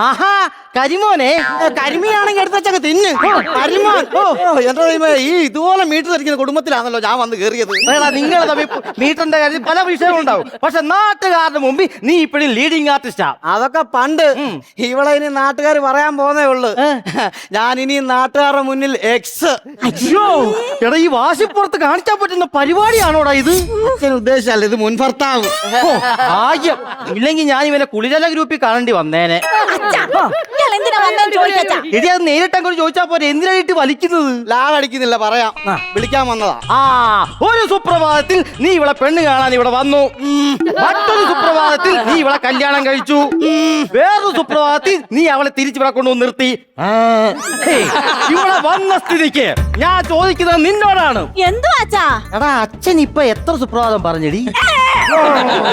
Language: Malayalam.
ആഹാ കരിമോനെ. കരിമീനാണെങ്കിൽ എടുത്ത് വെച്ചങ്ങ് തിന്ന്. കരിമോൻ. എന്റെ ദൈവമേ, ഈ ഇതുപോലെ മീറ്റർ ധരിക്കുന്ന കുടുംബത്തിലാണല്ലോ ഞാൻ വന്ന് കയറിയത്. നിങ്ങൾ തമ്മിൽ മീറ്ററിന്റെ കാര്യത്തിൽ പല വിഷയവും ഉണ്ടാവും. പക്ഷെ നാട്ടുകാരുടെ മുമ്പിൽ നീ ഇപ്പോഴും ലീഡിങ് ആർട്ടിസ്റ്റാ. അതൊക്കെ പണ്ട്. ഇവളെ ഇനി നാട്ടുകാർ പറയാൻ പോന്നേ ഉള്ളു. ഞാൻ ഇനി നാട്ടുകാരുടെ മുന്നിൽ എക്സ്. അയ്യോ എടാ, ഈ വാശിപ്പുറത്ത് കാണിക്കാൻ പറ്റുന്ന പരിപാടിയാണോടാ ഇത്? അച്ഛൻ ഉദ്ദേശിച്ചല്ല, ഇത് മുൻ ഭർത്താവ്. ഭാഗ്യം. ഇല്ലെങ്കിൽ ഞാൻ ഇവനെ കുളിരല ഗ്രൂപ്പിൽ കാണേണ്ടി വന്നേനെ. എടി അത് നേരിട്ട് അങ്ങോട്ട് ചോദിച്ചാ പോരെ, എന്തിനായിട്ട് വലിക്കുന്നത്? ലാഗടിക്കുന്നില്ല, പറയാം. വിളിക്കാൻ വന്നതാ. ആ ഒരു സുപ്രഭാതത്തിൽ നീ ഇവളെ പെണ്ണ് കാണാൻ ഇവിടെ വന്നു. മറ്റൊരു സുപ്രഭാതത്തിൽ നീ ഇവളെ കല്യാണം കഴിച്ചു. വേറൊരു സുപ്രഭാതത്തിൽ നീ അവളെ തിരിച്ചു ഇവിടെ കൊണ്ടുവന്ന് നിർത്തി. ഇവിടെ വന്ന സ്ഥിതിക്ക് ഞാൻ ചോദിക്കുന്നത് നിന്നോടാണ്. എന്തോ അച്ഛാ? എടാ, അച്ഛൻ ഇപ്പൊ എത്ര സുപ്രഭാതം പറഞ്ഞടി?